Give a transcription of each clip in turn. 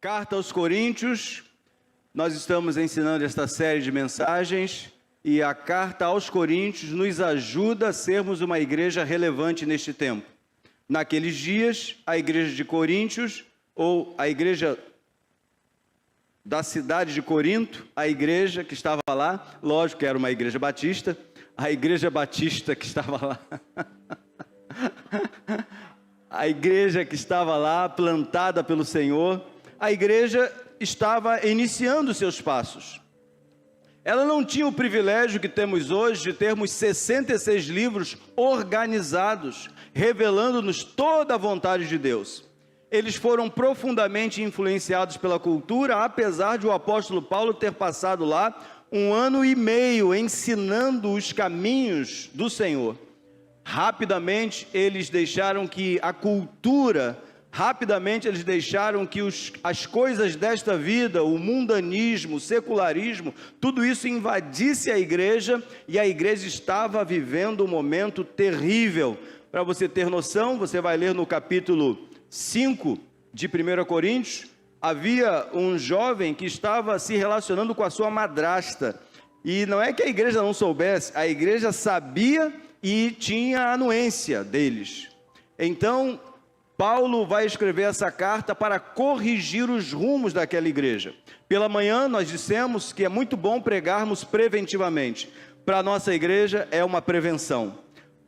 Carta aos Coríntios, nós estamos ensinando esta série de mensagens e a Carta aos Coríntios nos ajuda a sermos uma igreja relevante neste tempo. Naqueles dias, a igreja de Coríntios, ou a igreja da cidade de Corinto, a igreja que estava lá, lógico que era uma igreja batista, a igreja batista que estava lá, a igreja que estava lá, plantada pelo Senhor, a igreja estava iniciando seus passos. Ela não tinha o privilégio que temos hoje de termos 66 livros organizados, revelando-nos toda a vontade de Deus. Eles foram profundamente influenciados pela cultura, apesar de o apóstolo Paulo ter passado lá 1 ano e meio ensinando os caminhos do Senhor. Rapidamente eles deixaram que a cultura, as coisas desta vida, o mundanismo, o secularismo, tudo isso invadisse a igreja, e a igreja estava vivendo um momento terrível. Para você ter noção, você vai ler no capítulo 5 de 1 Coríntios, havia um jovem que estava se relacionando com a sua madrasta, e não é que a igreja não soubesse, a igreja sabia e tinha a anuência deles. Então, Paulo vai escrever essa carta para corrigir os rumos daquela igreja. Pela manhã nós dissemos que é muito bom pregarmos preventivamente. Para a nossa igreja é uma prevenção.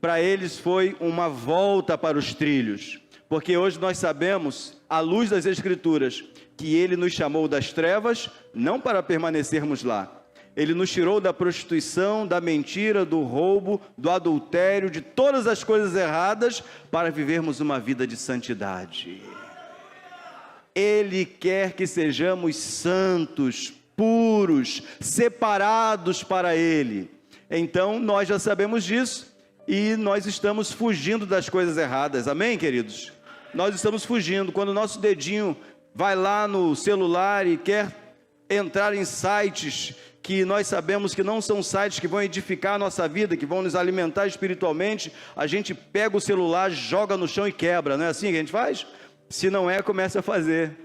Para eles foi uma volta para os trilhos. Porque hoje nós sabemos, à luz das Escrituras, que Ele nos chamou das trevas, não para permanecermos lá. Ele nos tirou da prostituição, da mentira, do roubo, do adultério, de todas as coisas erradas, para vivermos uma vida de santidade. Ele quer que sejamos santos, puros, separados para Ele. Então, nós já sabemos disso e nós estamos fugindo das coisas erradas. Amém, queridos? Nós estamos fugindo. Quando o nosso dedinho vai lá no celular e quer entrar em sites que nós sabemos que não são sites que vão edificar a nossa vida, que vão nos alimentar espiritualmente, a gente pega o celular, joga no chão e quebra, não é assim que a gente faz? Se não é, comece a fazer.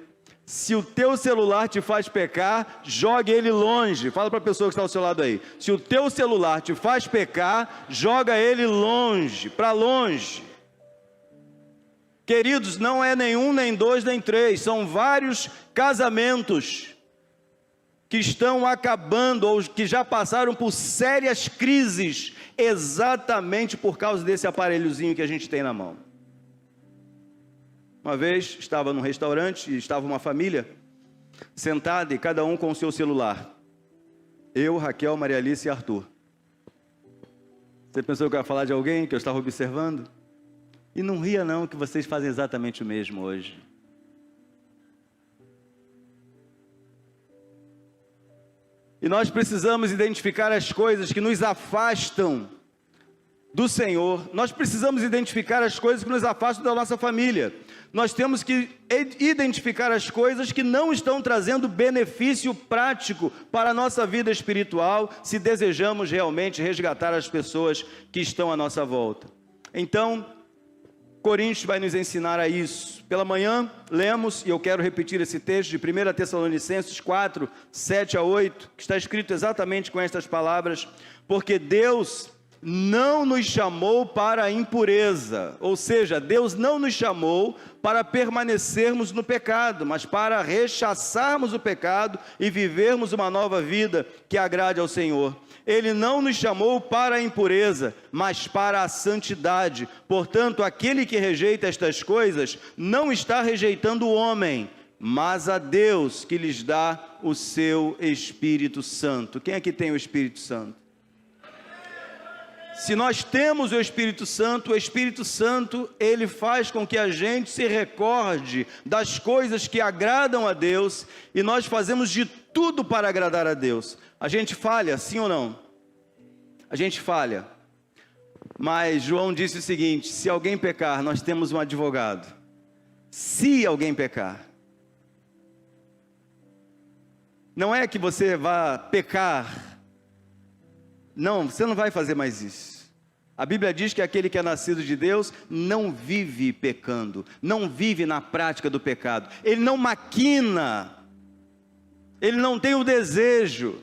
Se o teu celular te faz pecar, jogue ele longe. Fala para a pessoa que está ao seu lado aí. Se o teu celular te faz pecar, joga ele longe, para longe. Queridos, não é nenhum, nem dois, nem três, são vários casamentos que estão acabando ou que já passaram por sérias crises, exatamente por causa desse aparelhozinho que a gente tem na mão. Uma vez estava num restaurante e estava uma família sentada e cada um com o seu celular. Eu, Raquel, Maria Alice e Arthur. Você pensou que eu ia falar de alguém que eu estava observando? E não ria não, que vocês fazem exatamente o mesmo hoje. E nós precisamos identificar as coisas que nos afastam do Senhor. Nós precisamos identificar as coisas que nos afastam da nossa família. Nós temos que identificar as coisas que não estão trazendo benefício prático para a nossa vida espiritual, se desejamos realmente resgatar as pessoas que estão à nossa volta. Então, Coríntios vai nos ensinar a isso. Pela manhã, lemos, e eu quero repetir esse texto de 1 Tessalonicenses 4, 7 a 8, que está escrito exatamente com estas palavras: porque Deus não nos chamou para a impureza, ou seja, Deus não nos chamou para permanecermos no pecado, mas para rechaçarmos o pecado e vivermos uma nova vida que agrade ao Senhor. Ele não nos chamou para a impureza, mas para a santidade. Portanto, aquele que rejeita estas coisas não está rejeitando o homem, mas a Deus que lhes dá o seu Espírito Santo. Quem aqui tem o Espírito Santo? Se nós temos o Espírito Santo, ele faz com que a gente se recorde das coisas que agradam a Deus, e nós fazemos de tudo para agradar a Deus. A gente falha, sim ou não? A gente falha. Mas João disse o seguinte: se alguém pecar, nós temos um advogado. Se alguém pecar. Não é que você vá pecar. Não, você não vai fazer mais isso. A Bíblia diz que aquele que é nascido de Deus não vive pecando, não vive na prática do pecado, ele não maquina, ele não tem o desejo,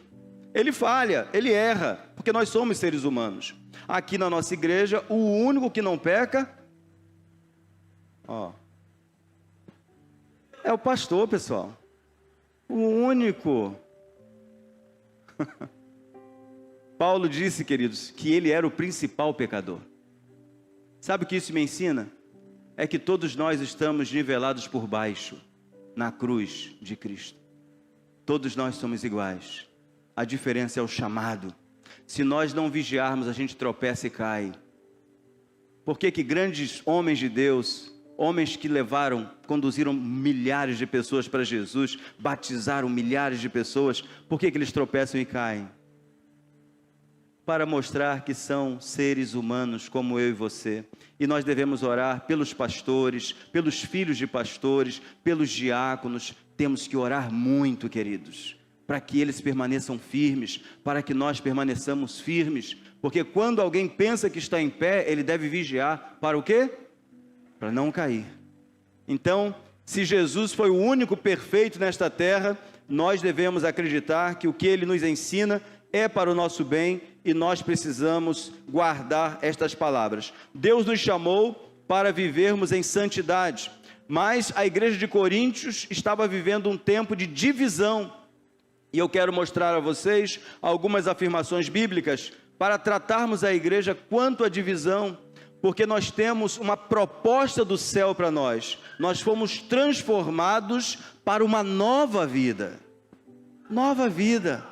ele falha, ele erra, porque nós somos seres humanos. Aqui na nossa igreja, o único que não peca, é o pastor, pessoal, o único. Paulo disse, queridos, que ele era o principal pecador. Sabe o que isso me ensina? É que todos nós estamos nivelados por baixo, na cruz de Cristo. Todos nós somos iguais. A diferença é o chamado. Se nós não vigiarmos, a gente tropeça e cai. Por que grandes homens de Deus, homens que conduziram milhares de pessoas para Jesus, batizaram milhares de pessoas, por que eles tropeçam e caem? Para mostrar que são seres humanos como eu e você. E nós devemos orar pelos pastores, pelos filhos de pastores, pelos diáconos. Temos que orar muito, queridos, para que eles permaneçam firmes, para que nós permaneçamos firmes. Porque quando alguém pensa que está em pé, ele deve vigiar. Para o quê? Para não cair. Então, se Jesus foi o único perfeito nesta terra, nós devemos acreditar que o que ele nos ensina é para o nosso bem, e nós precisamos guardar estas palavras. Deus nos chamou para vivermos em santidade, mas a igreja de Coríntios estava vivendo um tempo de divisão, e eu quero mostrar a vocês algumas afirmações bíblicas para tratarmos a igreja quanto à divisão, porque nós temos uma proposta do céu para nós. Nós fomos transformados para uma nova vida. Nova vida.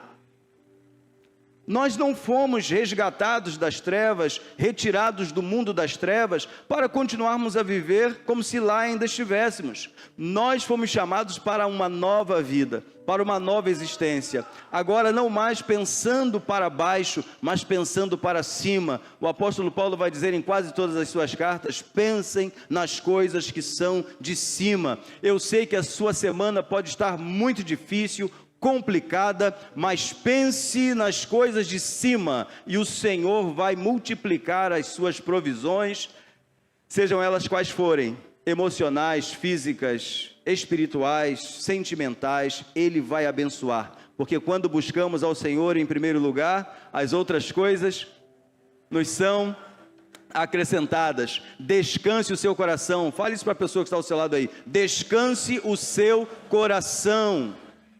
Nós não fomos resgatados das trevas, retirados do mundo das trevas, para continuarmos a viver como se lá ainda estivéssemos. Nós fomos chamados para uma nova vida, para uma nova existência. Agora não mais pensando para baixo, mas pensando para cima. O apóstolo Paulo vai dizer em quase todas as suas cartas: pensem nas coisas que são de cima. Eu sei que a sua semana pode estar muito difícil, complicada, mas pense nas coisas de cima, e o Senhor vai multiplicar as suas provisões, sejam elas quais forem, emocionais, físicas, espirituais, sentimentais. Ele vai abençoar, porque quando buscamos ao Senhor em primeiro lugar, as outras coisas nos são acrescentadas. Descanse o seu coração. Fale isso para a pessoa que está ao seu lado aí. Descanse o seu coração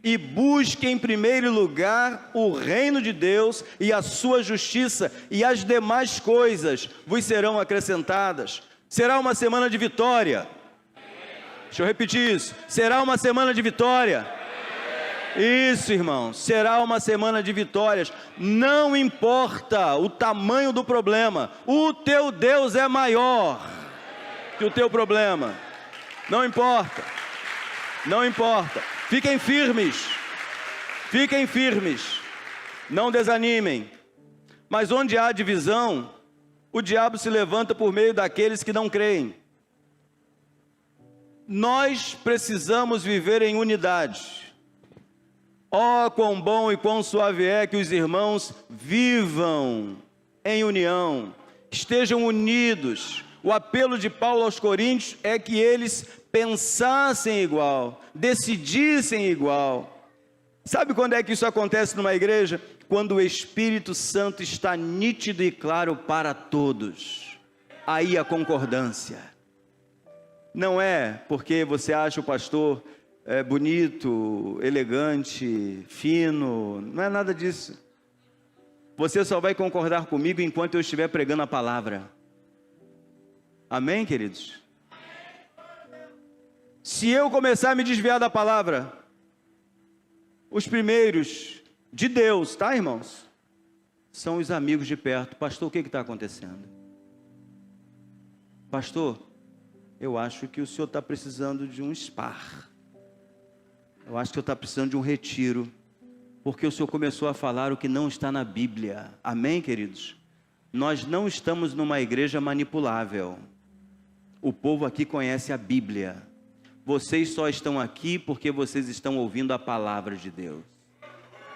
e busque em primeiro lugar o reino de Deus e a sua justiça, e as demais coisas vos serão acrescentadas. Será uma semana de vitória. Deixa eu repetir isso. Será uma semana de vitória. Isso, irmãos, será uma semana de vitórias. Não importa o tamanho do problema, o teu Deus é maior que o teu problema. Não importa. Não importa. Fiquem firmes, não desanimem. Mas onde há divisão, o diabo se levanta por meio daqueles que não creem. Nós precisamos viver em unidade. Oh, quão bom e quão suave é que os irmãos vivam em união, estejam unidos. O apelo de Paulo aos Coríntios é que eles pensassem igual, decidissem igual. Sabe quando é que isso acontece numa igreja? Quando o Espírito Santo está nítido e claro para todos. Aí a concordância. Não é porque você acha o pastor bonito, elegante, fino, não é nada disso. Você só vai concordar comigo enquanto eu estiver pregando a palavra. Amém, queridos? Se eu começar a me desviar da palavra, os primeiros de Deus, tá, irmãos? São os amigos de perto. Pastor, o que está acontecendo? Pastor, eu acho que o senhor está precisando de um spar. Eu acho que o senhor está precisando de um retiro, porque o senhor começou a falar o que não está na Bíblia. Amém, queridos? Nós não estamos numa igreja manipulável. O povo aqui conhece a Bíblia. Vocês só estão aqui porque vocês estão ouvindo a palavra de Deus.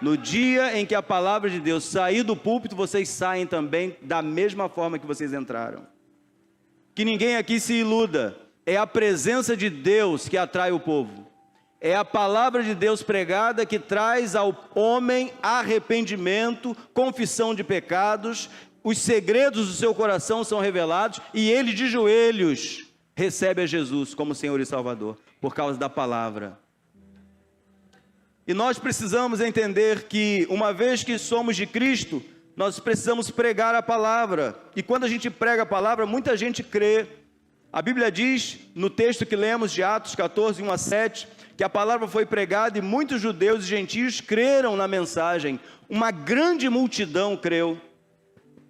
No dia em que a palavra de Deus sair do púlpito, vocês saem também da mesma forma que vocês entraram. Que ninguém aqui se iluda. É a presença de Deus que atrai o povo. É a palavra de Deus pregada que traz ao homem arrependimento, confissão de pecados, os segredos do seu coração são revelados e ele de joelhos recebe a Jesus como Senhor e Salvador, por causa da palavra. E nós precisamos entender que, uma vez que somos de Cristo, nós precisamos pregar a palavra. E quando a gente prega a palavra, muita gente crê. A Bíblia diz, no texto que lemos de Atos 14, 1 a 7, que a palavra foi pregada e muitos judeus e gentios creram na mensagem. Uma grande multidão creu.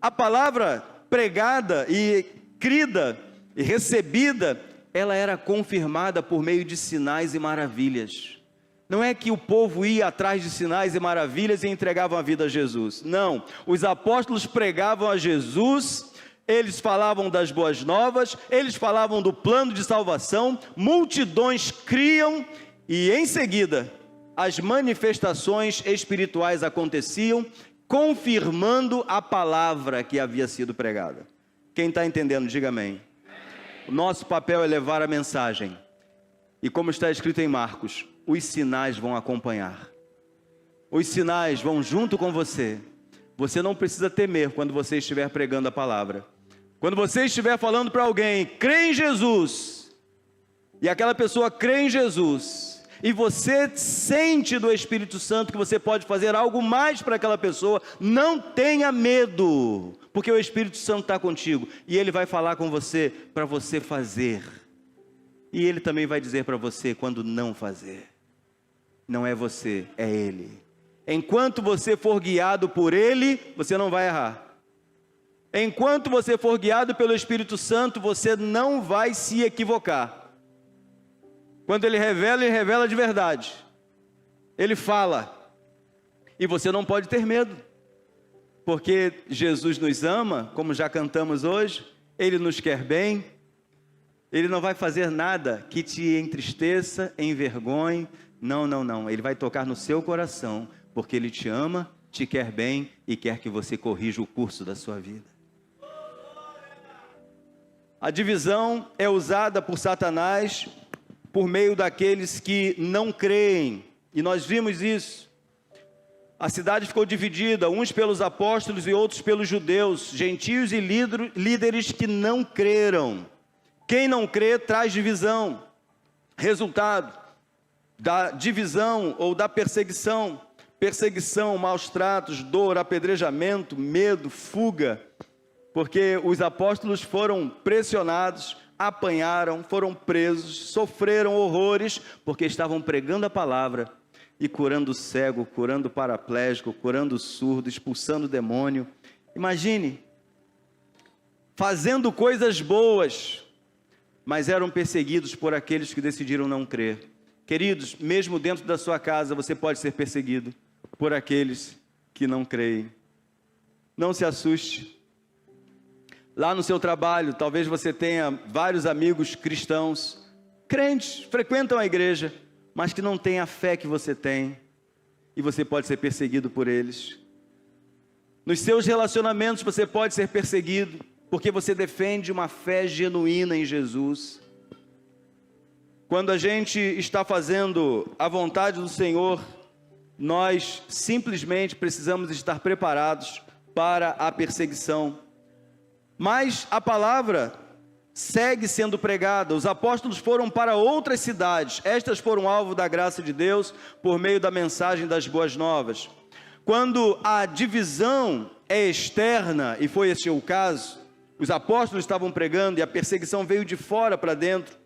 A palavra pregada e crida e recebida, ela era confirmada por meio de sinais e maravilhas. Não é que o povo ia atrás de sinais e maravilhas e entregavam a vida a Jesus. Não, os apóstolos pregavam a Jesus, eles falavam das boas novas, eles falavam do plano de salvação, multidões criam e em seguida as manifestações espirituais aconteciam, confirmando a palavra que havia sido pregada. Quem está entendendo, diga amém. O nosso papel é levar a mensagem. E como está escrito em Marcos, os sinais vão acompanhar. Os sinais vão junto com você. Você não precisa temer quando você estiver pregando a palavra. Quando você estiver falando para alguém, crê em Jesus, e aquela pessoa crê em Jesus, e você sente do Espírito Santo que você pode fazer algo mais para aquela pessoa, não tenha medo, porque o Espírito Santo está contigo, e Ele vai falar com você para você fazer. E Ele também vai dizer para você quando não fazer. Não é você, é Ele. Enquanto você for guiado por Ele, você não vai errar. Enquanto você for guiado pelo Espírito Santo, você não vai se equivocar. Quando Ele revela de verdade. Ele fala. E você não pode ter medo. Porque Jesus nos ama, como já cantamos hoje. Ele nos quer bem. Ele não vai fazer nada que te entristeça, envergonhe. Não, não, não. Ele vai tocar no seu coração, porque Ele te ama, te quer bem e quer que você corrija o curso da sua vida. A divisão é usada por Satanás por meio daqueles que não creem. E nós vimos isso. A cidade ficou dividida, uns pelos apóstolos e outros pelos judeus, gentios e líderes que não creram. Quem não crê traz divisão. Resultado da divisão ou da perseguição. Perseguição, maus tratos, dor, apedrejamento, medo, fuga. Porque os apóstolos foram pressionados, apanharam, foram presos, sofreram horrores, porque estavam pregando a palavra e curando o cego, curando o paraplégico, curando o surdo, expulsando o demônio. Imagine, fazendo coisas boas, mas eram perseguidos por aqueles que decidiram não crer. Queridos, mesmo dentro da sua casa, você pode ser perseguido por aqueles que não creem. Não se assuste. Lá no seu trabalho, talvez você tenha vários amigos cristãos, crentes, frequentam a igreja, mas que não têm a fé que você tem, e você pode ser perseguido por eles. Nos seus relacionamentos você pode ser perseguido, porque você defende uma fé genuína em Jesus. Quando a gente está fazendo a vontade do Senhor, nós simplesmente precisamos estar preparados para a perseguição. Mas a palavra segue sendo pregada. Os apóstolos foram para outras cidades. Estas foram alvo da graça de Deus por meio da mensagem das boas novas. Quando a divisão é externa, e foi esse o caso, os apóstolos estavam pregando e a perseguição veio de fora para dentro.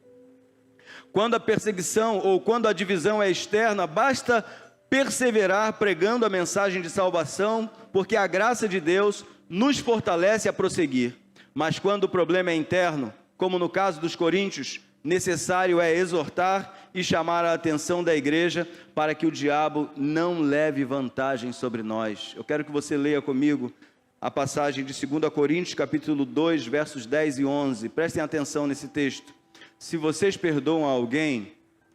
Quando a perseguição ou quando a divisão é externa, basta perseverar pregando a mensagem de salvação, porque a graça de Deus nos fortalece a prosseguir. Mas quando o problema é interno, como no caso dos coríntios, necessário é exortar e chamar a atenção da igreja para que o diabo não leve vantagem sobre nós. Eu quero que você leia comigo a passagem de 2 Coríntios, capítulo 2, versos 10 e 11. Prestem atenção nesse texto. Se vocês perdoam a alguém,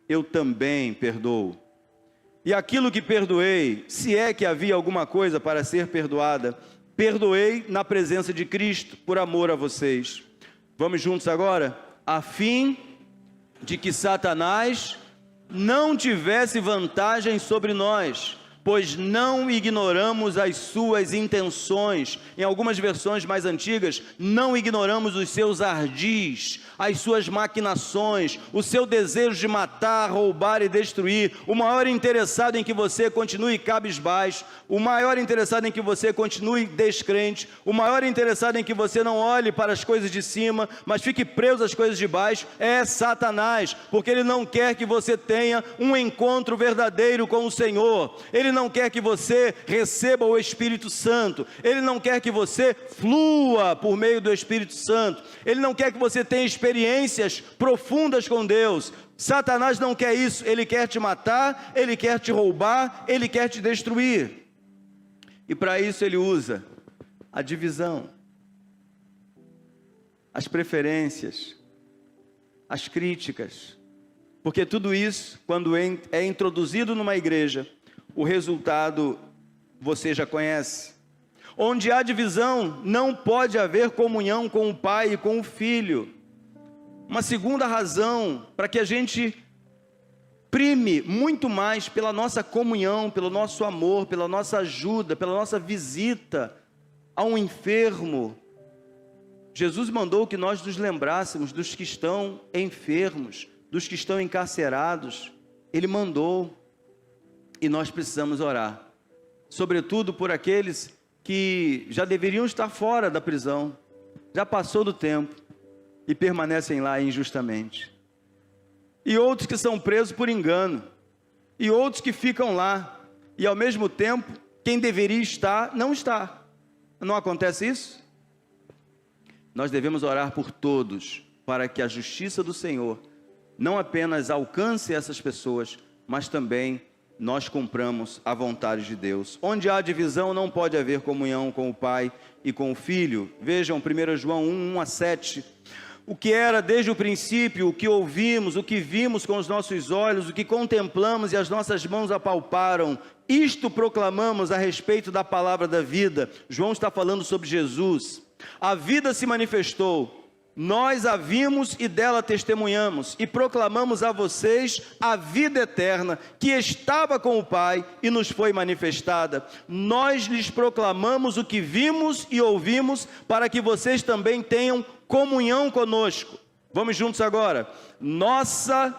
eu também perdoo. e aquilo que perdoei, se é que havia alguma coisa para ser perdoada, perdoei na presença de Cristo, por amor a vocês. Vamos juntos agora? A fim de que Satanás não tivesse vantagem sobre nós, pois não ignoramos as suas intenções. Em algumas versões mais antigas, não ignoramos os seus ardis, as suas maquinações, o seu desejo de matar, roubar e destruir. O maior interessado em que você continue cabisbaixo, o maior interessado em que você continue descrente, o maior interessado em que você não olhe para as coisas de cima, mas fique preso às coisas de baixo, é Satanás, porque ele não quer que você tenha um encontro verdadeiro com o Senhor. Ele não quer que você receba o Espírito Santo, ele não quer que você flua por meio do Espírito Santo, ele não quer que você tenha experiências profundas com Deus. Satanás não quer isso, ele quer te matar, ele quer te roubar, ele quer te destruir, e para isso ele usa a divisão, as preferências, as críticas, porque tudo isso, quando é introduzido numa igreja, o resultado você já conhece. Onde há divisão, não pode haver comunhão com o Pai e com o Filho. Uma segunda razão para que a gente prime muito mais pela nossa comunhão, pelo nosso amor, pela nossa ajuda, pela nossa visita a um enfermo. Jesus mandou que nós nos lembrássemos dos que estão enfermos, dos que estão encarcerados. Ele mandou. E nós precisamos orar, sobretudo por aqueles que já deveriam estar fora da prisão, já passou do tempo e permanecem lá injustamente. E outros que são presos por engano, e outros que ficam lá, e ao mesmo tempo, quem deveria estar, não está. Não acontece isso? Nós devemos orar por todos, para que a justiça do Senhor não apenas alcance essas pessoas, mas também nós cumpramos a vontade de Deus. Onde há divisão, não pode haver comunhão com o Pai e com o Filho. Vejam 1 João 1:7. O que era desde o princípio, o que ouvimos, o que vimos com os nossos olhos, o que contemplamos e as nossas mãos apalparam, isto proclamamos a respeito da palavra da vida. João está falando sobre Jesus. A vida se manifestou, nós a vimos e dela testemunhamos, e proclamamos a vocês a vida eterna, que estava com o Pai e nos foi manifestada. Nós lhes proclamamos o que vimos e ouvimos, para que vocês também tenham comunhão conosco. Vamos juntos agora. Nossa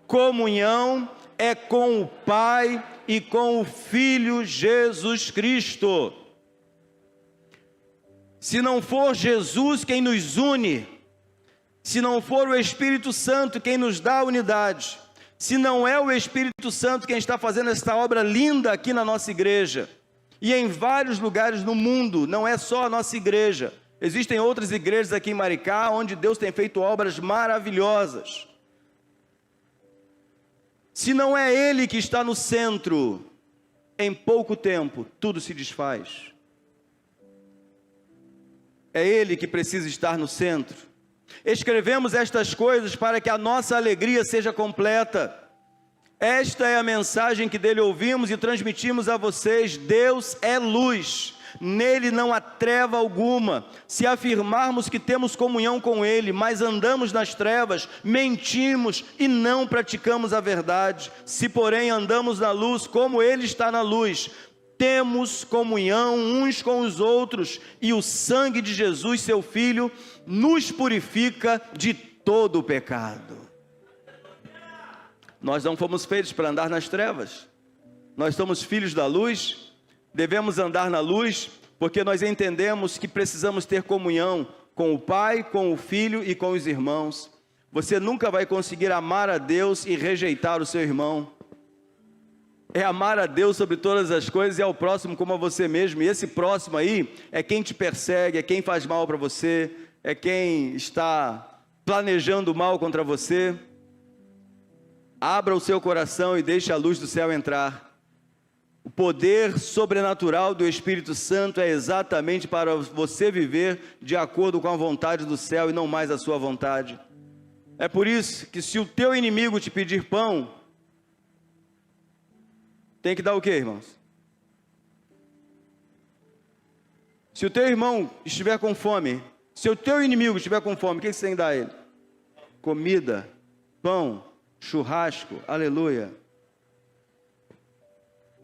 comunhão é com o Pai e com o Filho Jesus Cristo. Se não for Jesus quem nos une, se não for o Espírito Santo quem nos dá a unidade, se não é o Espírito Santo quem está fazendo esta obra linda aqui na nossa igreja, e em vários lugares no mundo, não é só a nossa igreja, existem outras igrejas aqui em Maricá, onde Deus tem feito obras maravilhosas. Se não é Ele que está no centro, em pouco tempo, tudo se desfaz. É Ele que precisa estar no centro. Escrevemos estas coisas para que a nossa alegria seja completa. Esta é a mensagem que dele ouvimos e transmitimos a vocês. Deus é luz, nele não há treva alguma. Se afirmarmos que temos comunhão com ele, mas andamos nas trevas, mentimos e não praticamos a verdade. Se porém andamos na luz, como ele está na luz, temos comunhão uns com os outros, e o sangue de Jesus, seu Filho, nos purifica de todo o pecado. Nós não fomos feitos para andar nas trevas, nós somos filhos da luz, devemos andar na luz, porque nós entendemos que precisamos ter comunhão com o Pai, com o Filho e com os irmãos. Você nunca vai conseguir amar a Deus e rejeitar o seu irmão. É amar a Deus sobre todas as coisas e ao próximo como a você mesmo. E esse próximo aí é quem te persegue, é quem faz mal para você, é quem está planejando mal contra você. Abra o seu coração e deixe a luz do céu entrar. O poder sobrenatural do Espírito Santo é exatamente para você viver de acordo com a vontade do céu e não mais a sua vontade. É por isso que se o teu inimigo te pedir pão, tem que dar o quê, irmãos? Se o teu irmão estiver com fome, se o teu inimigo estiver com fome, o que você tem que dar a ele? Comida, pão, churrasco, aleluia.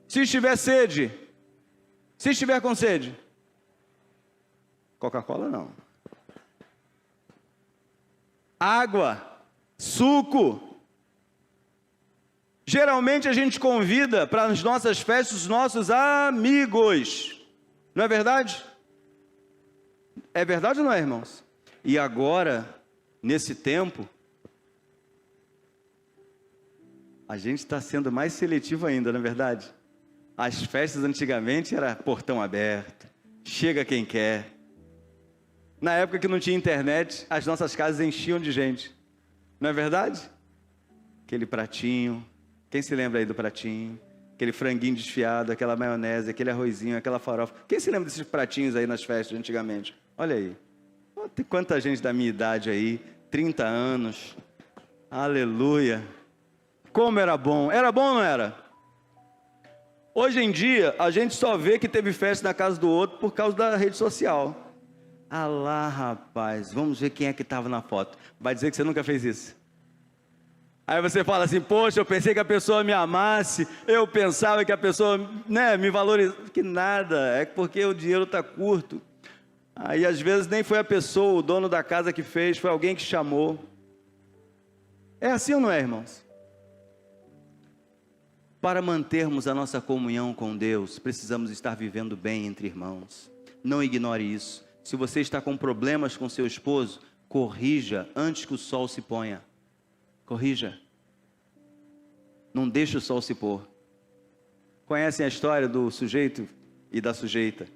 Se estiver sede, se estiver com sede, Coca-Cola não. Água, suco. Geralmente a gente convida para as nossas festas os nossos amigos. Não é verdade? É verdade ou não é, irmãos? E agora, nesse tempo, a gente está sendo mais seletivo ainda, não é verdade? As festas antigamente era portão aberto, chega quem quer. Na época que não tinha internet, as nossas casas enchiam de gente. Não é verdade? Aquele pratinho, quem se lembra aí do pratinho? Aquele franguinho desfiado, aquela maionese, aquele arrozinho, aquela farofa. Quem se lembra desses pratinhos aí nas festas antigamente? Olha aí. Tem quanta gente da minha idade aí, 30 anos. Aleluia. Como era bom. Era bom ou não era? Hoje em dia, a gente só vê que teve festa na casa do outro por causa da rede social. Ah lá, rapaz, vamos ver quem é que estava na foto. Vai dizer que você nunca fez isso. Aí você fala assim, poxa, eu pensei que a pessoa me amasse, eu pensava que a pessoa, me valorizasse. Que nada, é porque o dinheiro está curto. Aí às vezes nem foi a pessoa, o dono da casa que fez, foi alguém que chamou. É assim ou não é, irmãos? Para mantermos a nossa comunhão com Deus, precisamos estar vivendo bem entre irmãos. Não ignore isso. Se você está com problemas com seu esposo, corrija antes que o sol se ponha. Corrija. Não deixe o sol se pôr. Conhecem a história do sujeito e da sujeita?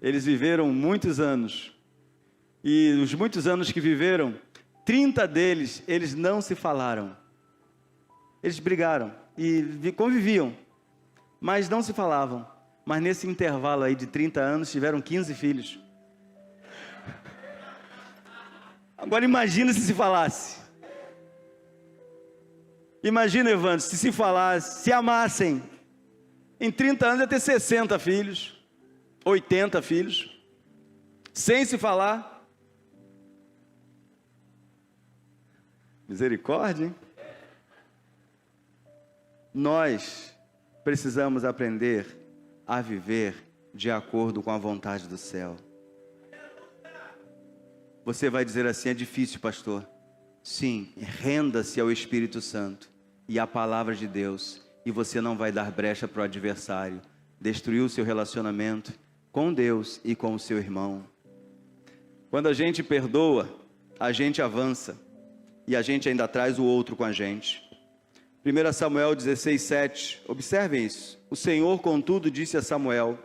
Eles viveram muitos anos. E os muitos anos que viveram, 30 deles, eles não se falaram. Eles brigaram e conviviam, mas não se falavam. Mas nesse intervalo aí de 30 anos, tiveram 15 filhos. Agora imagina se falasse. Imagina, Evandro, se falasse, se amassem. Em 30 anos ia ter 60 filhos, 80 filhos, sem se falar. Misericórdia, hein? Nós precisamos aprender a viver de acordo com a vontade do céu. Você vai dizer assim, é difícil, pastor. Sim, renda-se ao Espírito Santo e à palavra de Deus, e você não vai dar brecha para o adversário, destruir o seu relacionamento com Deus e com o seu irmão. Quando a gente perdoa, a gente avança, e a gente ainda traz o outro com a gente. 1 Samuel 16:7, observem isso. O Senhor, contudo, disse a Samuel: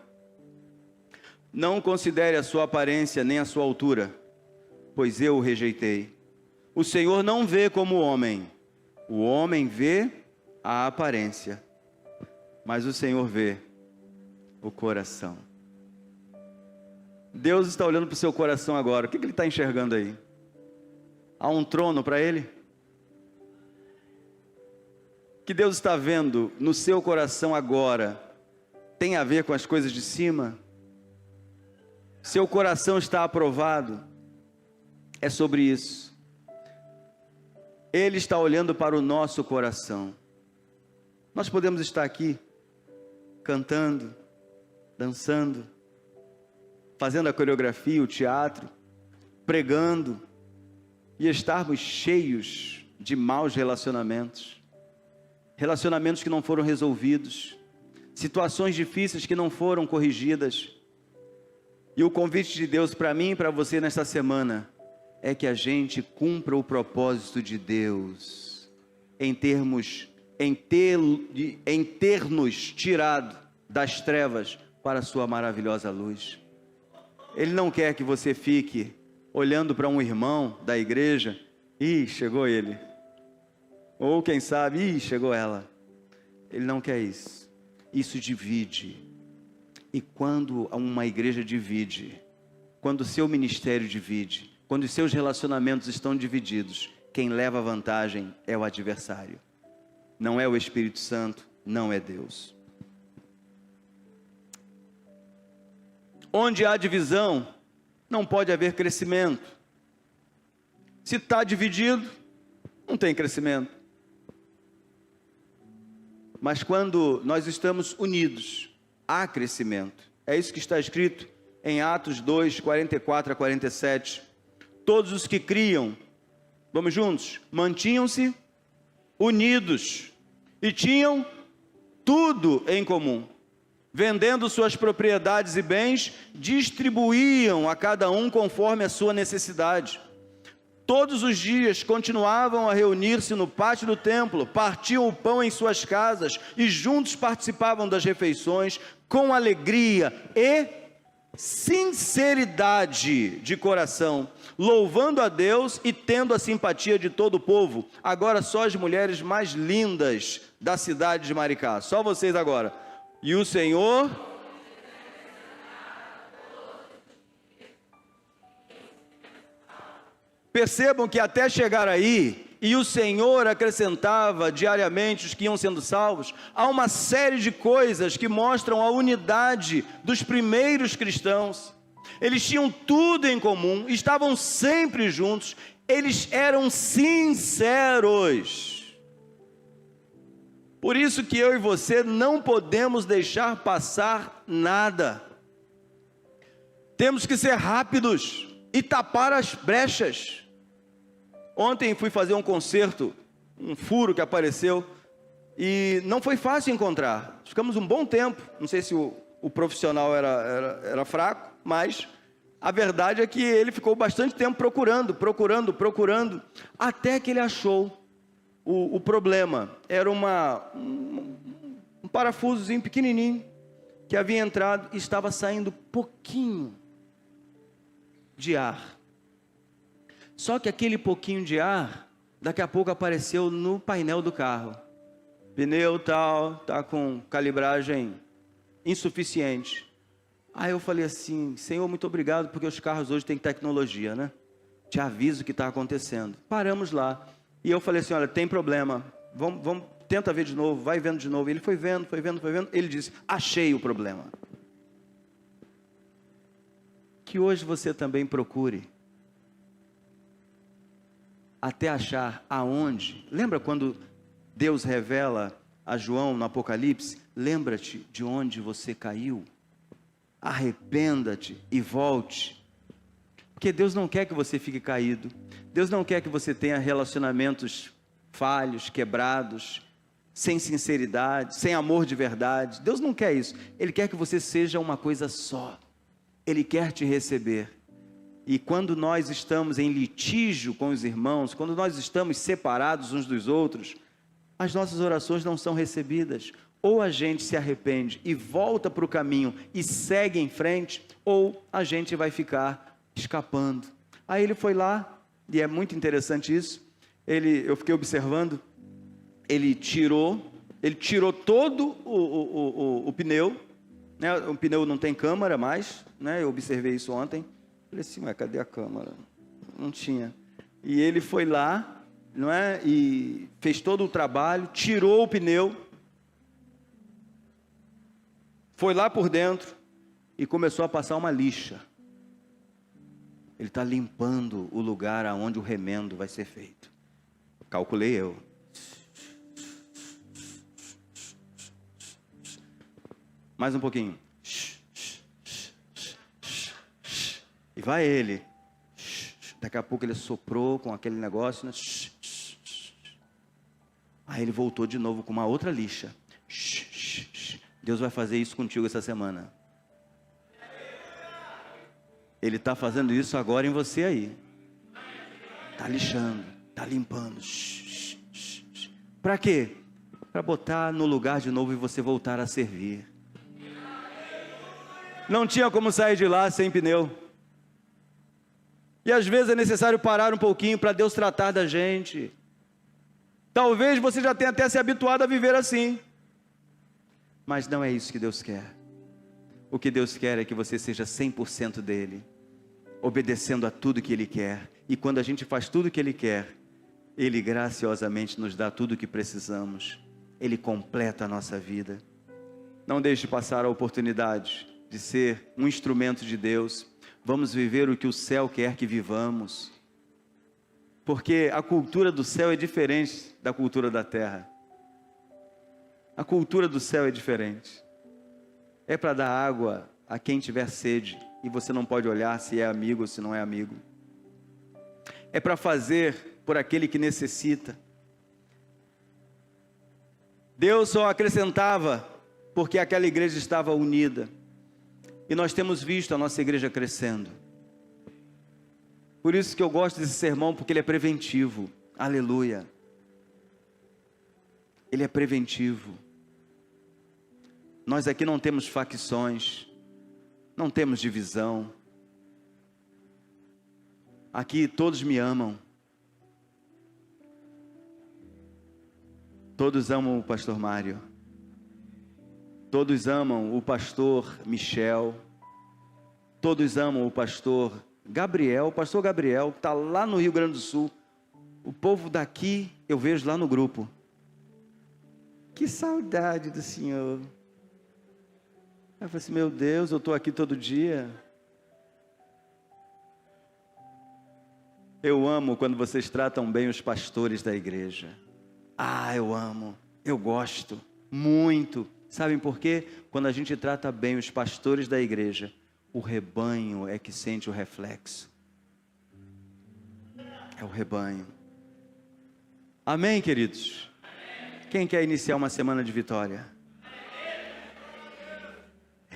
não considere a sua aparência nem a sua altura, pois eu o rejeitei. O Senhor não vê como o homem vê a aparência, mas o Senhor vê o coração. Deus está olhando para o seu coração agora. O que Ele está enxergando aí? Há um trono para Ele? Que Deus está vendo no seu coração agora tem a ver com as coisas de cima? Seu coração está aprovado? É sobre isso. Ele está olhando para o nosso coração. Nós podemos estar aqui cantando, dançando, fazendo a coreografia, o teatro, pregando e estarmos cheios de maus relacionamentos. Relacionamentos que não foram resolvidos, situações difíceis que não foram corrigidas. E o convite de Deus para mim e para você nesta semana é que a gente cumpra o propósito de Deus em ter-nos tirado das trevas para a sua maravilhosa luz. Ele não quer que você fique olhando para um irmão da igreja, chegou ele. Ou quem sabe, chegou ela. Ele não quer isso. Isso divide. E quando uma igreja divide, quando o seu ministério divide, quando os seus relacionamentos estão divididos, quem leva vantagem é o adversário. Não é o Espírito Santo, não é Deus. Onde há divisão, não pode haver crescimento. Se está dividido, não tem crescimento. Mas quando nós estamos unidos, há crescimento. É isso que está escrito em Atos 2, 44 a 47. Todos os que criam, vamos juntos, mantinham-se unidos e tinham tudo em comum. Vendendo suas propriedades e bens, distribuíam a cada um conforme a sua necessidade. Todos os dias continuavam a reunir-se no pátio do templo, partiam o pão em suas casas e juntos participavam das refeições com alegria e sinceridade de coração, louvando a Deus e tendo a simpatia de todo o povo. Agora só as mulheres mais lindas da cidade de Maricá, só vocês agora. E o Senhor... Percebam que até chegar aí, e o Senhor acrescentava diariamente os que iam sendo salvos, há uma série de coisas que mostram a unidade dos primeiros cristãos. Eles tinham tudo em comum, estavam sempre juntos, eles eram sinceros. Por isso que eu e você não podemos deixar passar nada. Temos que ser rápidos e tapar as brechas. Ontem fui fazer um concerto, um furo que apareceu, e não foi fácil encontrar. Ficamos um bom tempo, não sei se o profissional era fraco, mas a verdade é que ele ficou bastante tempo procurando, até que ele achou o problema. Era um parafusozinho pequenininho, que havia entrado e estava saindo pouquinho de ar. Só que aquele pouquinho de ar, daqui a pouco apareceu no painel do carro. Pneu tal, tá com calibragem insuficiente. Aí eu falei assim, Senhor, muito obrigado, porque os carros hoje têm tecnologia, né? Te aviso o que está acontecendo. Paramos lá. E eu falei assim, olha, tem problema. Vamos, tenta ver de novo, vai vendo de novo. Ele foi vendo. Ele disse, achei o problema. Que hoje você também procure até achar aonde. Lembra quando Deus revela a João no Apocalipse? Lembra-te de onde você caiu, arrependa-te e volte. Porque Deus não quer que você fique caído. Deus não quer que você tenha relacionamentos falhos, quebrados, sem sinceridade, sem amor de verdade. Deus não quer isso. Ele quer que você seja uma coisa só. Ele quer te receber. E quando nós estamos em litígio com os irmãos, quando nós estamos separados uns dos outros, as nossas orações não são recebidas. Ou a gente se arrepende e volta para o caminho e segue em frente, ou a gente vai ficar escapando. Aí ele foi lá, e é muito interessante isso, eu fiquei observando, ele tirou todo o pneu, né? O pneu não tem câmara mais, né? Eu observei isso ontem. Falei assim, mas cadê a câmera? Não tinha. E ele foi lá, não é? E fez todo o trabalho, tirou o pneu, foi lá por dentro e começou a passar uma lixa. Ele está limpando o lugar aonde o remendo vai ser feito. Calculei eu. Mais um pouquinho. E vai ele. Daqui a pouco ele soprou com aquele negócio, né? Aí ele voltou de novo com uma outra lixa. Deus vai fazer isso contigo essa semana. Ele está fazendo isso agora em você aí. Está lixando, está limpando. Para quê? Para botar no lugar de novo e você voltar a servir. Não tinha como sair de lá sem pneu. E às vezes é necessário parar um pouquinho para Deus tratar da gente. Talvez você já tenha até se habituado a viver assim. Mas não é isso que Deus quer. O que Deus quer é que você seja 100% dele, obedecendo a tudo que Ele quer. E quando a gente faz tudo que Ele quer, Ele graciosamente nos dá tudo o que precisamos. Ele completa a nossa vida. Não deixe passar a oportunidade de ser um instrumento de Deus. Vamos viver o que o céu quer que vivamos. Porque a cultura do céu é diferente da cultura da terra. A cultura do céu é diferente. É para dar água a quem tiver sede, e você não pode olhar se é amigo ou se não é amigo. É para fazer por aquele que necessita. Deus só acrescentava porque aquela igreja estava unida. E nós temos visto a nossa igreja crescendo. Por isso que eu gosto desse sermão, porque ele é preventivo. Aleluia. Ele é preventivo. Nós aqui não temos facções, não temos divisão. Aqui todos me amam. Todos amam o pastor Mário. Todos amam o pastor Michel. Todos amam o pastor Gabriel. O pastor Gabriel está lá no Rio Grande do Sul. O povo daqui eu vejo lá no grupo. Que saudade do Senhor. Eu falei assim, meu Deus, eu estou aqui todo dia. Eu amo quando vocês tratam bem os pastores da igreja. Eu amo, eu gosto, muito. Sabem por quê? Quando a gente trata bem os pastores da igreja, o rebanho é que sente o reflexo. É o rebanho. Amém, queridos? Amém. Quem quer iniciar uma semana de vitória?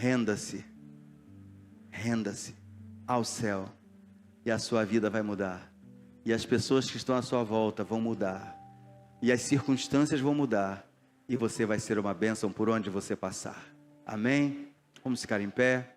Renda-se. Renda-se ao céu. E a sua vida vai mudar. E as pessoas que estão à sua volta vão mudar. E as circunstâncias vão mudar. E você vai ser uma bênção por onde você passar. Amém? Vamos ficar em pé.